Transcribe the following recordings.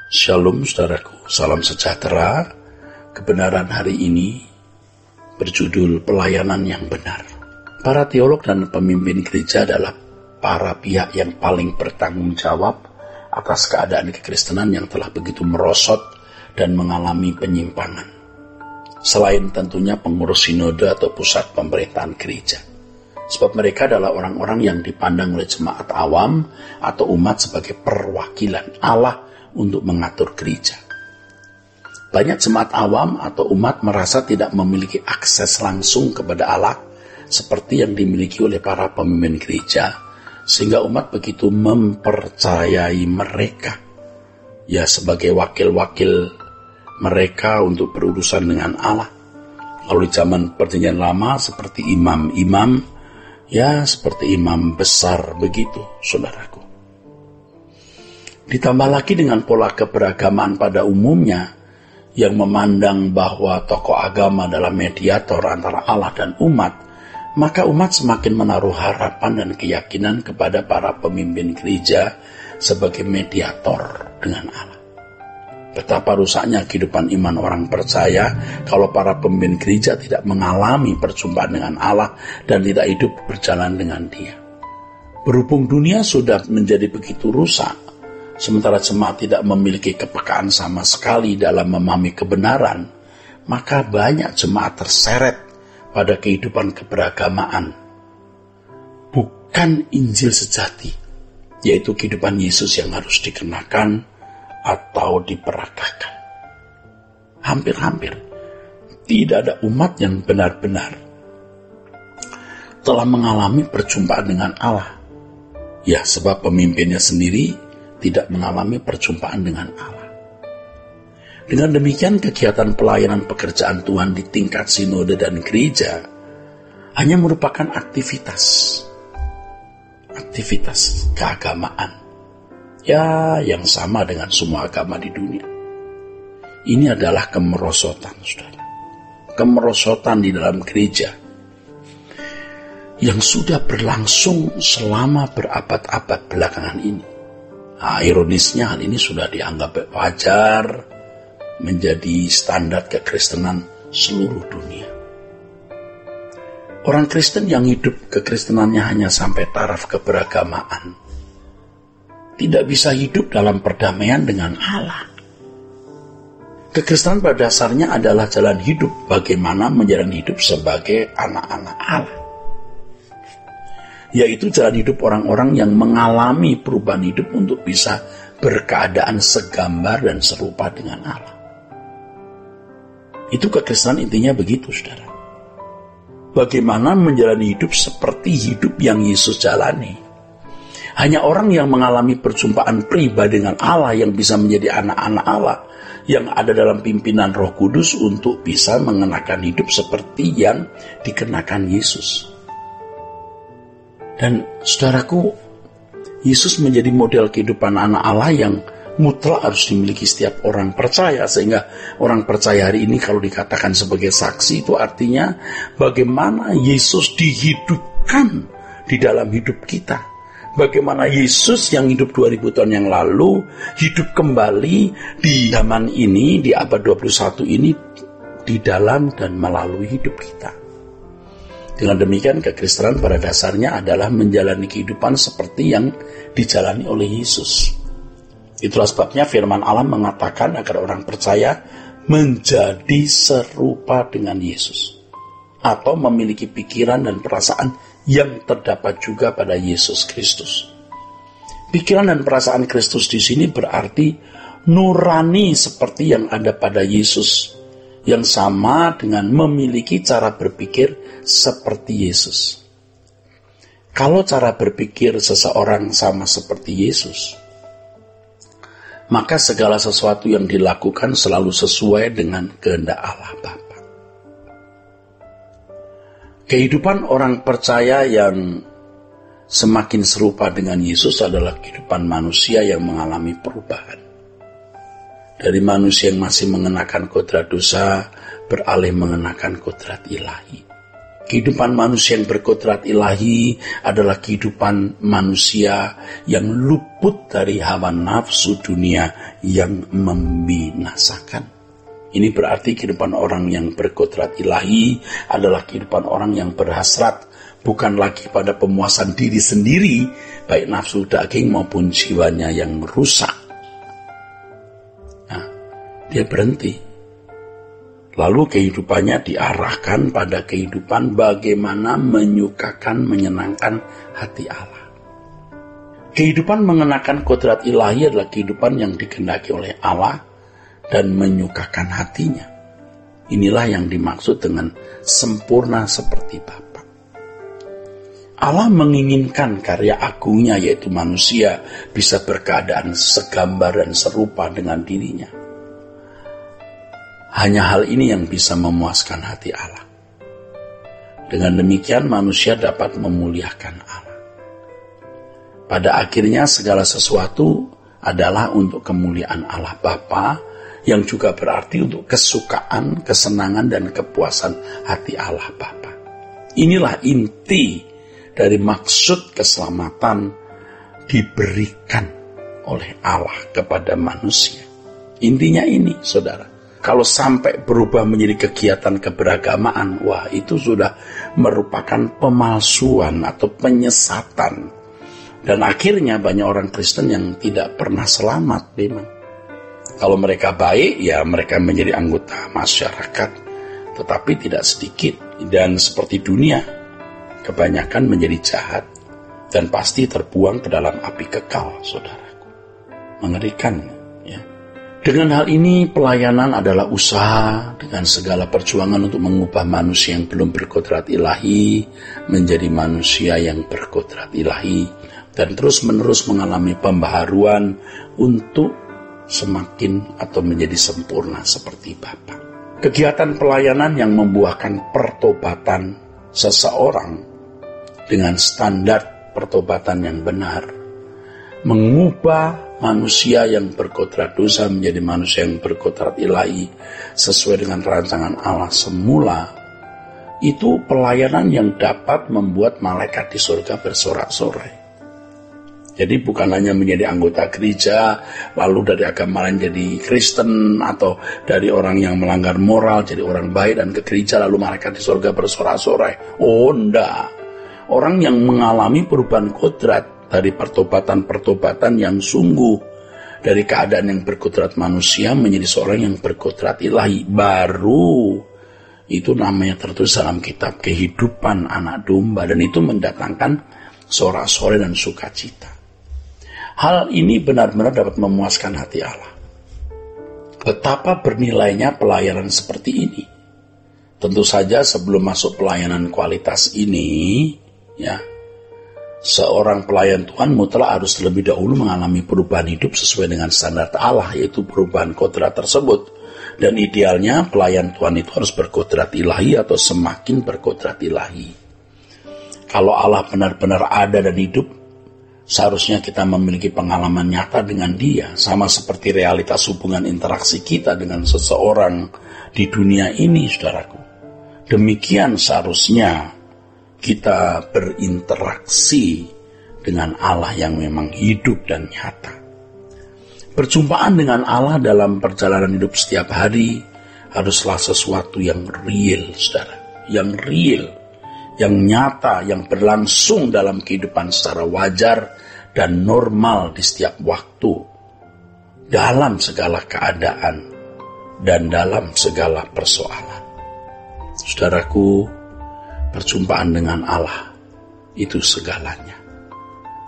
Shalom saudaraku, salam sejahtera. Kebenaran hari ini berjudul pelayanan yang benar. Para teolog dan pemimpin gereja adalah para pihak yang paling bertanggung jawab atas keadaan kekristenan yang telah begitu merosot dan mengalami penyimpangan. Selain tentunya pengurus sinode atau pusat pemerintahan gereja. Sebab mereka adalah orang-orang yang dipandang oleh jemaat awam atau umat sebagai perwakilan Allah untuk mengatur gereja. Banyak jemaat awam atau umat merasa tidak memiliki akses langsung kepada Allah seperti yang dimiliki oleh para pemimpin gereja, sehingga umat begitu mempercayai mereka ya sebagai wakil-wakil mereka untuk berurusan dengan Allah. Kalau di zaman Perjanjian Lama seperti imam-imam, ya seperti imam besar begitu, saudaraku. Ditambah lagi dengan pola keberagaman pada umumnya yang memandang bahwa tokoh agama adalah mediator antara Allah dan umat, maka umat semakin menaruh harapan dan keyakinan kepada para pemimpin gereja sebagai mediator dengan Allah. Betapa rusaknya kehidupan iman orang percaya kalau para pemimpin gereja tidak mengalami perjumpaan dengan Allah dan tidak hidup berjalan dengan Dia. Berhubung dunia sudah menjadi begitu rusak, sementara jemaat tidak memiliki kepekaan sama sekali dalam memahami kebenaran, maka banyak jemaat terseret pada kehidupan keberagamaan. Bukan Injil sejati, yaitu kehidupan Yesus yang harus dikenakan atau diperagakan. Hampir-hampir tidak ada umat yang benar-benar telah mengalami perjumpaan dengan Allah. Ya, sebab pemimpinnya sendiri tidak mengalami perjumpaan dengan Allah. Dengan demikian, kegiatan pelayanan pekerjaan Tuhan di tingkat sinode dan gereja hanya merupakan aktivitas keagamaan, ya yang sama dengan semua agama di dunia. Ini adalah kemerosotan, saudara. Kemerosotan di dalam gereja yang sudah berlangsung selama berabad-abad belakangan ini. Ironisnya hal ini sudah dianggap wajar menjadi standar kekristenan seluruh dunia. Orang Kristen yang hidup kekristenannya hanya sampai taraf keberagamaan tidak bisa hidup dalam perdamaian dengan Allah. Kekristenan pada dasarnya adalah jalan hidup bagaimana menjalani hidup sebagai anak-anak Allah, yaitu jalan hidup orang-orang yang mengalami perubahan hidup untuk bisa berkeadaan segambar dan serupa dengan Allah. Itu kekristenan intinya begitu, saudara. Bagaimana menjalani hidup seperti hidup yang Yesus jalani. Hanya orang yang mengalami perjumpaan pribadi dengan Allah yang bisa menjadi anak-anak Allah yang ada dalam pimpinan Roh Kudus untuk bisa mengenakan hidup seperti yang dikenakan Yesus. Dan saudaraku, Yesus menjadi model kehidupan anak Allah yang mutlak harus dimiliki setiap orang percaya. Sehingga orang percaya hari ini kalau dikatakan sebagai saksi, itu artinya bagaimana Yesus dihidupkan di dalam hidup kita. Bagaimana Yesus yang hidup 2000 tahun yang lalu hidup kembali di zaman ini, di abad 21 ini, di dalam dan melalui hidup kita. Dengan demikian, kekristenan pada dasarnya adalah menjalani kehidupan seperti yang dijalani oleh Yesus. Itulah sebabnya firman Allah mengatakan agar orang percaya menjadi serupa dengan Yesus, atau memiliki pikiran dan perasaan yang terdapat juga pada Yesus Kristus. Pikiran dan perasaan Kristus di sini berarti nurani seperti yang ada pada Yesus, yang sama dengan memiliki cara berpikir seperti Yesus. Kalau cara berpikir seseorang sama seperti Yesus, maka segala sesuatu yang dilakukan selalu sesuai dengan kehendak Allah Bapa. Kehidupan orang percaya yang semakin serupa dengan Yesus adalah kehidupan manusia yang mengalami perubahan. Dari manusia yang masih mengenakan kodrat dosa, beralih mengenakan kodrat ilahi. Kehidupan manusia yang berkodrat ilahi adalah kehidupan manusia yang luput dari hawa nafsu dunia yang membinasakan. Ini berarti kehidupan orang yang berkodrat ilahi adalah kehidupan orang yang berhasrat bukan lagi pada pemuasan diri sendiri, baik nafsu daging maupun jiwanya yang rusak. Nah, dia berhenti. Lalu kehidupannya diarahkan pada kehidupan bagaimana menyukakan, menyenangkan hati Allah. Kehidupan mengenakan kodrat ilahi adalah kehidupan yang dikehendaki oleh Allah dan menyukakan hatinya. Inilah yang dimaksud dengan sempurna seperti Bapa. Allah menginginkan karya agungnya, yaitu manusia, bisa berkeadaan segambar dan serupa dengan dirinya. Hanya hal ini yang bisa memuaskan hati Allah. Dengan demikian manusia dapat memuliakan Allah. Pada akhirnya segala sesuatu adalah untuk kemuliaan Allah Bapa, yang juga berarti untuk kesukaan, kesenangan, dan kepuasan hati Allah Bapa. Inilah inti dari maksud keselamatan diberikan oleh Allah kepada manusia. Intinya ini, saudara. Kalau sampai berubah menjadi kegiatan keberagamaan, wah itu sudah merupakan pemalsuan atau penyesatan. Dan akhirnya banyak orang Kristen yang tidak pernah selamat memang. Kalau mereka baik, ya mereka menjadi anggota masyarakat. Tetapi tidak sedikit. Dan seperti dunia, kebanyakan menjadi jahat. Dan pasti terbuang ke dalam api kekal, saudaraku. Mengerikan. Dengan hal ini, pelayanan adalah usaha dengan segala perjuangan untuk mengubah manusia yang belum berkodrat ilahi menjadi manusia yang berkodrat ilahi dan terus-menerus mengalami pembaharuan untuk semakin atau menjadi sempurna seperti Bapa. Kegiatan pelayanan yang membuahkan pertobatan seseorang dengan standar pertobatan yang benar, mengubah manusia yang berkodrat dosa menjadi manusia yang berkodrat ilahi sesuai dengan rancangan Allah semula. Itu pelayanan yang dapat membuat malaikat di surga bersorak-sorai. Jadi bukan hanya menjadi anggota gereja, lalu dari agama lain jadi Kristen, atau dari orang yang melanggar moral jadi orang baik dan ke gereja lalu malaikat di surga bersorak-sorai. Oh enggak. Orang yang mengalami perubahan kodrat dari pertobatan-pertobatan yang sungguh, dari keadaan yang berkodrat manusia menjadi seorang yang berkodrat ilahi, baru itu namanya tertulis dalam kitab kehidupan anak domba, dan itu mendatangkan sorak-sorai dan sukacita. Hal ini benar-benar dapat memuaskan hati Allah. Betapa bernilainya pelayanan seperti ini. Tentu saja sebelum masuk pelayanan kualitas ini, ya, seorang pelayan Tuhan mutlak harus terlebih dahulu mengalami perubahan hidup sesuai dengan standar Allah, yaitu perubahan kodrat tersebut. Dan idealnya pelayan Tuhan itu harus berkodrat ilahi atau semakin berkodrat ilahi. Kalau Allah benar-benar ada dan hidup, seharusnya kita memiliki pengalaman nyata dengan Dia, sama seperti realitas hubungan interaksi kita dengan seseorang di dunia ini, saudaraku. Demikian seharusnya kita berinteraksi dengan Allah yang memang hidup dan nyata. Perjumpaan dengan Allah dalam perjalanan hidup setiap hari haruslah sesuatu yang real, saudara. Yang real, yang nyata, yang berlangsung dalam kehidupan secara wajar dan normal di setiap waktu, dalam segala keadaan dan dalam segala persoalan. Saudaraku, perjumpaan dengan Allah itu segalanya.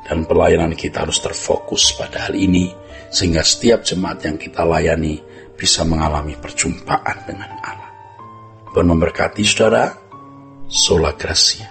Dan pelayanan kita harus terfokus pada hal ini, sehingga setiap jemaat yang kita layani bisa mengalami perjumpaan dengan Allah. Tuhan memberkati saudara. Sola Gracia.